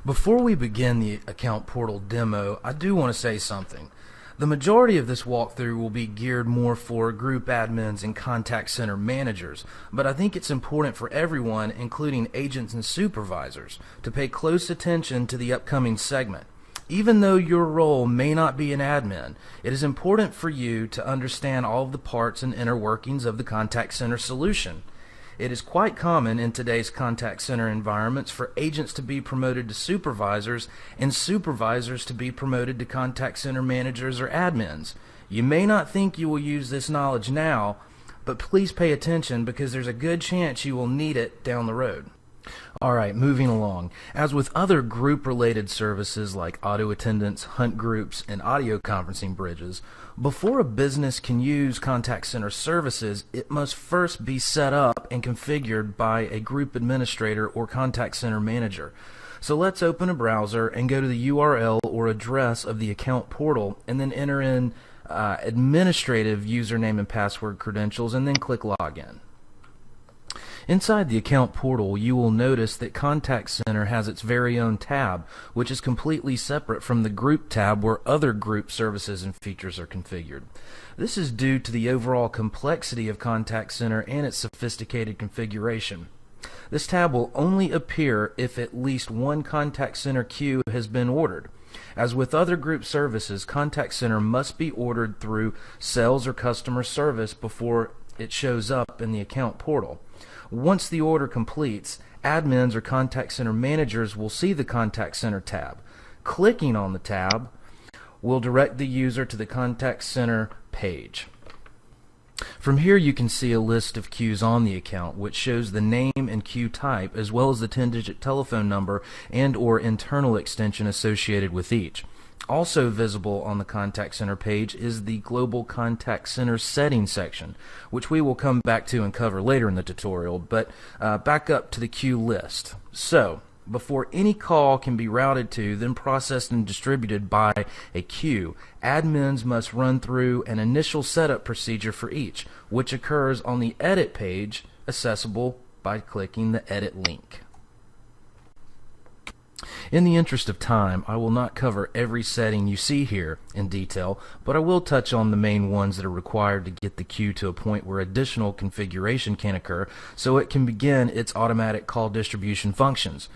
Before we begin the account portal demo, I do want to say something. The majority of this walkthrough will be geared more for group admins and contact center managers, but I think it's important for everyone, including agents and supervisors, to pay close attention to the upcoming segment. Even though your role may not be an admin, it is important for you to understand all of the parts and inner workings of the contact center solution. It is quite common in today's contact center environments for agents to be promoted to supervisors and supervisors to be promoted to contact center managers or admins. You may not think you will use this knowledge now, but please pay attention because there's a good chance you will need it down the road. Alright, moving along. As with other group-related services like auto attendance, hunt groups, and audio conferencing bridges, before a business can use contact center services, it must first be set up and configured by a group administrator or contact center manager. So let's open a browser and go to the URL or address of the account portal and then enter in administrative username and password credentials and then click Login. Inside the account portal, you will notice that Contact Center has its very own tab, which is completely separate from the Group tab where other group services and features are configured. This is due to the overall complexity of Contact Center and its sophisticated configuration. This tab will only appear if at least one Contact Center queue has been ordered. As with other group services, Contact Center must be ordered through sales or customer service before it shows up in the account portal. Once the order completes, admins or contact center managers will see the Contact Center tab. Clicking on the tab will direct the user to the Contact Center page. From here you can see a list of queues on the account, which shows the name and queue type as well as the 10-digit telephone number and or internal extension associated with each. Also visible on the Contact Center page is the Global Contact Center Settings section, which we will come back to and cover later in the tutorial, but back up to the queue list. So, before any call can be routed to, then processed and distributed by a queue, admins must run through an initial setup procedure for each, which occurs on the Edit page, accessible by clicking the Edit link. In the interest of time, I will not cover every setting you see here in detail, but I will touch on the main ones that are required to get the queue to a point where additional configuration can occur so it can begin its automatic call distribution functions.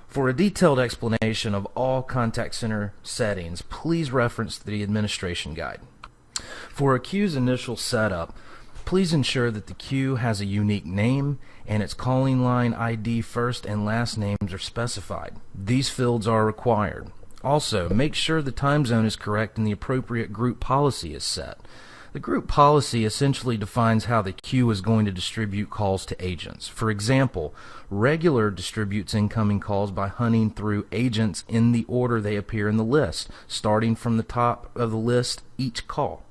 For a detailed explanation of all contact center settings, please reference the administration guide. For a queue's initial setup, please ensure that the queue has a unique name and its calling line ID first and last names are specified. These fields are required. Also, make sure the time zone is correct and the appropriate group policy is set. The group policy essentially defines how the queue is going to distribute calls to agents. For example, regular distributes incoming calls by hunting through agents in the order they appear in the list, starting from the top of the list each call.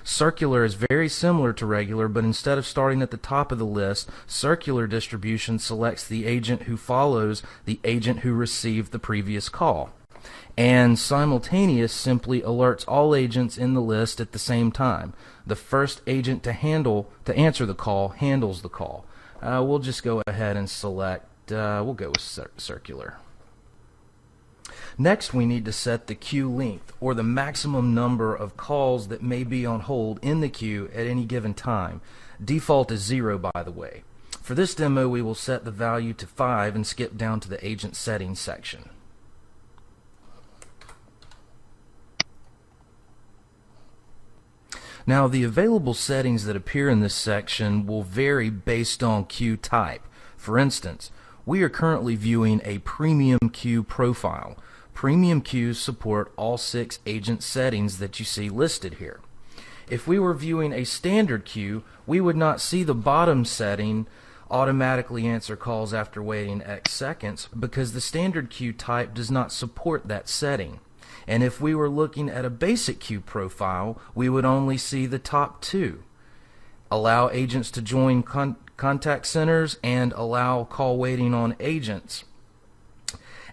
Circular is very similar to regular, but instead of starting at the top of the list, circular distribution selects the agent who follows the agent who received the previous call. And simultaneous simply alerts all agents in the list at the same time. The first agent to answer the call handles the call. We'll just go ahead and select, we'll go with circular. Next, we need to set the queue length, or the maximum number of calls that may be on hold in the queue at any given time. Default is 0, by the way. For this demo, we will set the value to 5 and skip down to the agent settings section. Now, the available settings that appear in this section will vary based on queue type. For instance, we are currently viewing a premium queue profile. Premium queues support all 6 agent settings that you see listed here. If we were viewing a standard queue, we would not see the bottom setting automatically answer calls after waiting X seconds because the standard queue type does not support that setting. And if we were looking at a basic queue profile, we would only see the top 2. Allow agents to join contact centers and allow call waiting on agents.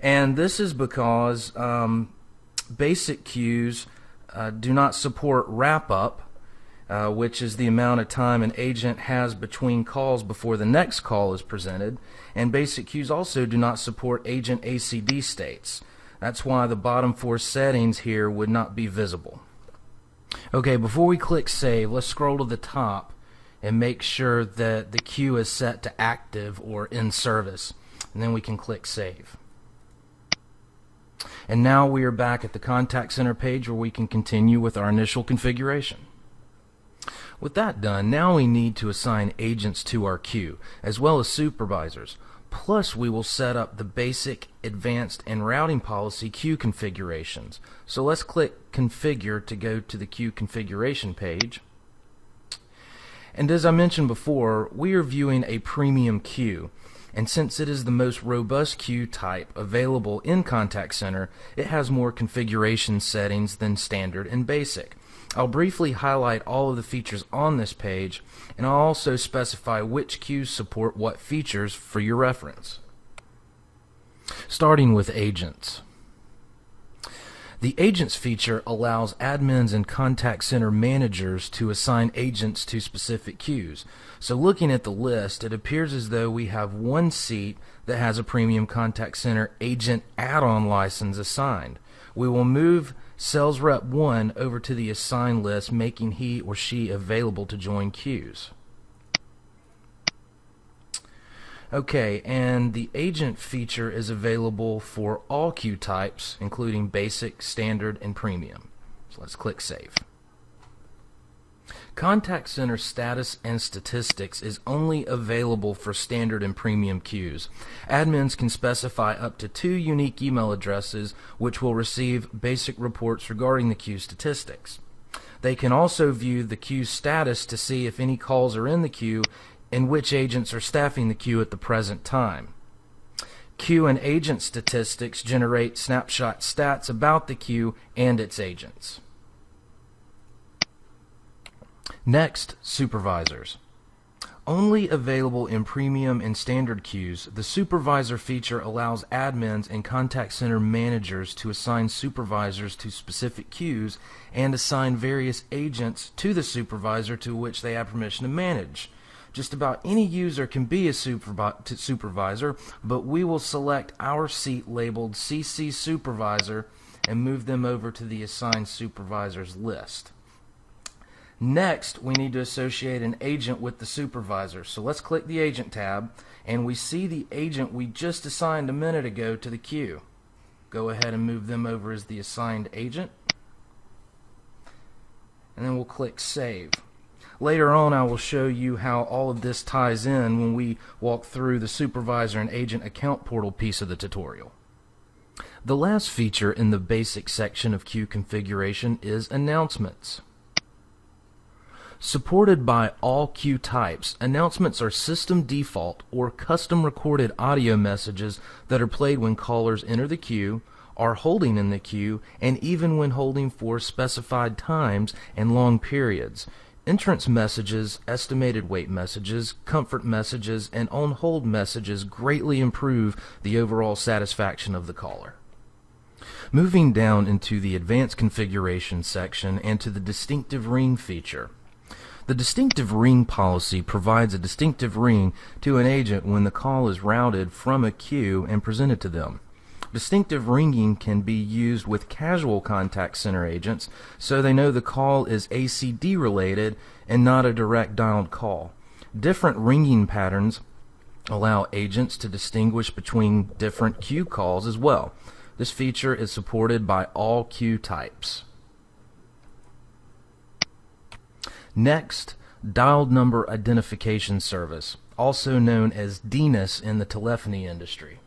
And this is because basic queues do not support wrap-up, which is the amount of time an agent has between calls before the next call is presented. And basic queues also do not support agent ACD states. That's why the bottom 4 settings here would not be visible. Okay, before we click save, let's scroll to the top and make sure that the queue is set to active or in service, and then we can click save. And now we are back at the contact center page where we can continue with our initial configuration. With that done, now we need to assign agents to our queue, as well as supervisors. Plus, we will set up the basic, advanced, and routing policy queue configurations. So let's click Configure to go to the queue configuration page. And as I mentioned before, we are viewing a premium queue. And since it is the most robust queue type available in Contact Center, it has more configuration settings than standard and basic. I'll briefly highlight all of the features on this page, and I'll also specify which queues support what features for your reference. Starting with agents. The Agents feature allows admins and Contact Center managers to assign agents to specific queues. So looking at the list, it appears as though we have one seat that has a Premium Contact Center agent add-on license assigned. We will move Sales Rep 1 over to the assigned list, making he or she available to join queues. Okay, and the agent feature is available for all queue types, including basic, standard, and premium. So let's click save. Contact Center status and statistics is only available for standard and premium queues. Admins can specify up to 2 unique email addresses which will receive basic reports regarding the queue statistics. They can also view the queue status to see if any calls are in the queue and which agents are staffing the queue at the present time. Queue and agent statistics generate snapshot stats about the queue and its agents. Next, supervisors. Only available in premium and standard queues, the supervisor feature allows admins and Contact Center managers to assign supervisors to specific queues and assign various agents to the supervisor to which they have permission to manage. Just about any user can be a supervisor, but we will select our seat labeled CC Supervisor and move them over to the assigned supervisors list. Next, we need to associate an agent with the supervisor. So let's click the Agent tab, and we see the agent we just assigned a minute ago to the queue. Go ahead and move them over as the assigned agent, and then we'll click Save. Later on, I will show you how all of this ties in when we walk through the Supervisor and Agent Account Portal piece of the tutorial. The last feature in the basic section of queue configuration is announcements. Supported by all queue types, announcements are system default or custom recorded audio messages that are played when callers enter the queue, are holding in the queue, and even when holding for specified times and long periods. Entrance messages, estimated wait messages, comfort messages, and on hold messages greatly improve the overall satisfaction of the caller. Moving down into the advanced configuration section and to the distinctive ring feature. The distinctive ring policy provides a distinctive ring to an agent when the call is routed from a queue and presented to them. Distinctive ringing can be used with casual Contact Center agents so they know the call is ACD related and not a direct dialed call. Different ringing patterns allow agents to distinguish between different queue calls as well. This feature is supported by all queue types. Next, Dialed Number Identification Service, also known as DNIS in the telephony industry.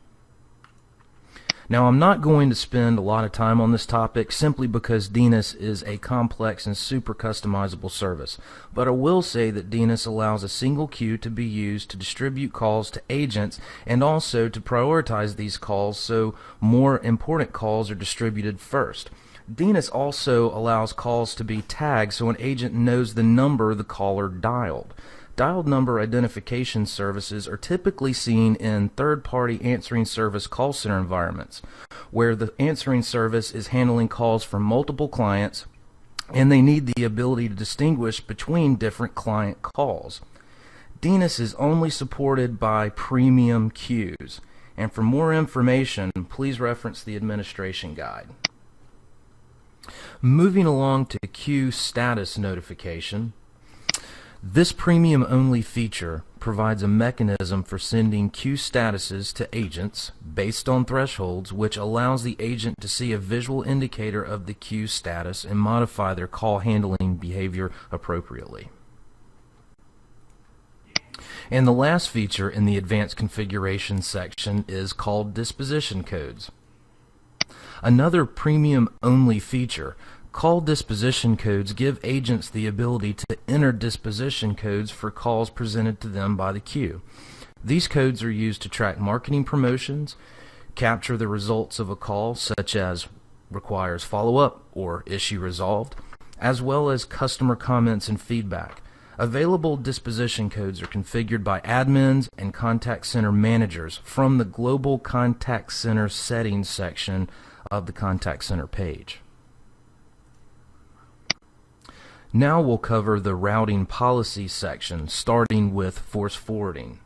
Now, I'm not going to spend a lot of time on this topic simply because DNIS is a complex and super customizable service, but I will say that DNIS allows a single queue to be used to distribute calls to agents and also to prioritize these calls so more important calls are distributed first. DNIS also allows calls to be tagged so an agent knows the number the caller dialed. Dialed number identification services are typically seen in third-party answering service call center environments, where the answering service is handling calls from multiple clients and they need the ability to distinguish between different client calls. DNIS is only supported by premium queues, and for more information, please reference the administration guide. Moving along to queue status notification, this premium-only feature provides a mechanism for sending queue statuses to agents based on thresholds, which allows the agent to see a visual indicator of the queue status and modify their call handling behavior appropriately. And the last feature in the advanced configuration section is called disposition codes. Another premium-only feature, call disposition codes give agents the ability to enter disposition codes for calls presented to them by the queue. These codes are used to track marketing promotions, capture the results of a call, such as requires follow-up or issue resolved, as well as customer comments and feedback. Available disposition codes are configured by admins and contact center managers from the Global Contact Center Settings section of the Contact Center page. Now we'll cover the routing policy section, starting with force forwarding.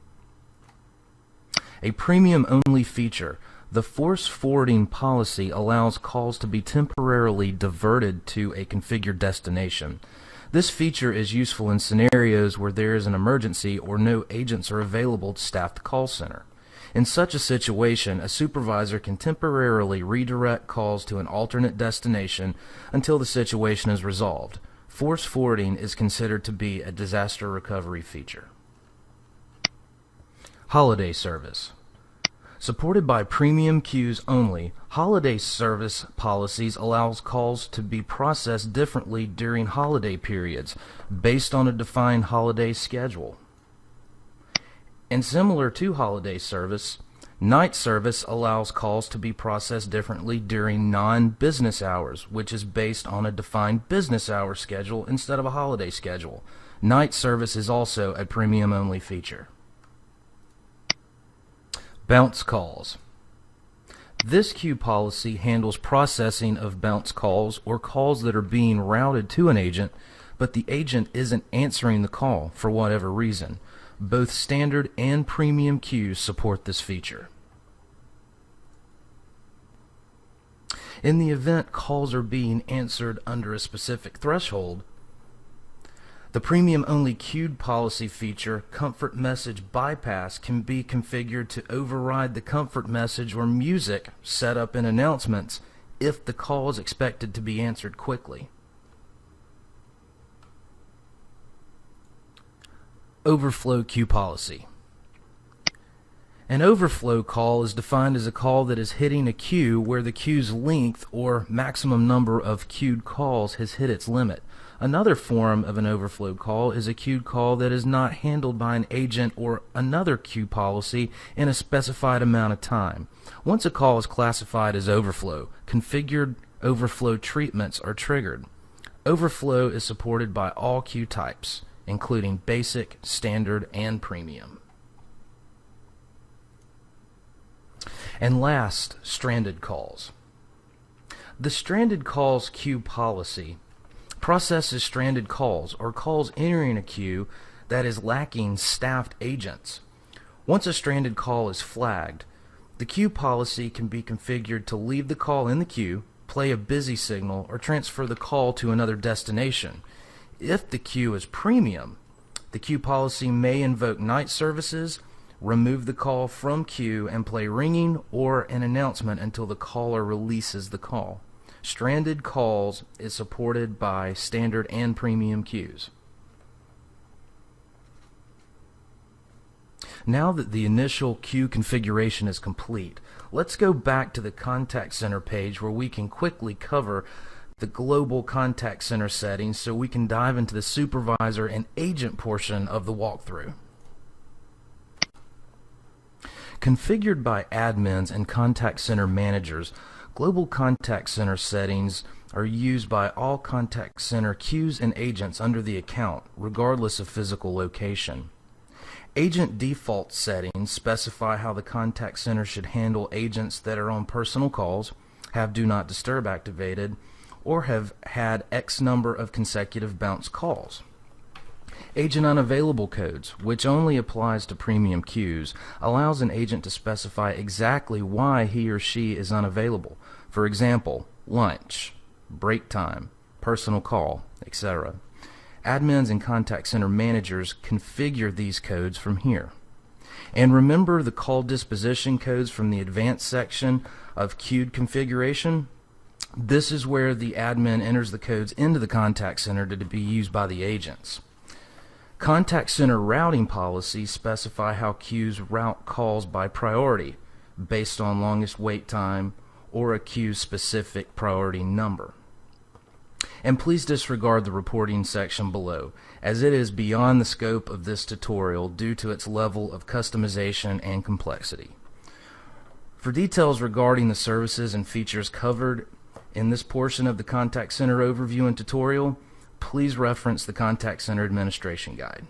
A premium-only feature, the force forwarding policy allows calls to be temporarily diverted to a configured destination. This feature is useful in scenarios where there is an emergency or no agents are available to staff the call center. In such a situation, a supervisor can temporarily redirect calls to an alternate destination until the situation is resolved. Force forwarding is considered to be a disaster recovery feature. Holiday service. Supported by premium queues only, holiday service policies allows calls to be processed differently during holiday periods based on a defined holiday schedule. And similar to holiday service, night service allows calls to be processed differently during non-business hours, which is based on a defined business hour schedule instead of a holiday schedule. Night service is also a premium-only feature. Bounce calls. This queue policy handles processing of bounce calls or calls that are being routed to an agent, but the agent isn't answering the call for whatever reason. Both standard and premium queues support this feature. In the event calls are being answered under a specific threshold, the premium-only queued policy feature, Comfort Message Bypass, can be configured to override the comfort message or music set up in announcements if the call is expected to be answered quickly. Overflow queue policy. An overflow call is defined as a call that is hitting a queue where the queue's length or maximum number of queued calls has hit its limit. Another form of an overflow call is a queued call that is not handled by an agent or another queue policy in a specified amount of time. Once a call is classified as overflow, configured overflow treatments are triggered. Overflow is supported by all queue types, including basic, standard, and premium. And last, stranded calls. The stranded calls queue policy processes stranded calls or calls entering a queue that is lacking staffed agents. Once a stranded call is flagged, the queue policy can be configured to leave the call in the queue, play a busy signal, or transfer the call to another destination. If the queue is premium, the queue policy may invoke night services, remove the call from queue, and play ringing or an announcement until the caller releases the call. Stranded calls is supported by standard and premium queues. Now that the initial queue configuration is complete, let's go back to the Contact Center page where we can quickly cover the global contact center settings so we can dive into the supervisor and agent portion of the walkthrough. Configured by admins and contact center managers, global contact center settings are used by all contact center queues and agents under the account, regardless of physical location. Agent default settings specify how the contact center should handle agents that are on personal calls, have Do Not Disturb activated, or have had X number of consecutive bounce calls. Agent unavailable codes, which only applies to premium queues, allows an agent to specify exactly why he or she is unavailable. For example, lunch, break time, personal call, etc. Admins and contact center managers configure these codes from here. And remember the call disposition codes from the advanced section of queued configuration? This is where the admin enters the codes into the contact center to be used by the agents. Contact center routing policies specify how queues route calls by priority based on longest wait time or a queue's specific priority number. And please disregard the reporting section below, as it is beyond the scope of this tutorial due to its level of customization and complexity. For details regarding the services and features covered in this portion of the Contact Center overview and tutorial, please reference the Contact Center Administration Guide.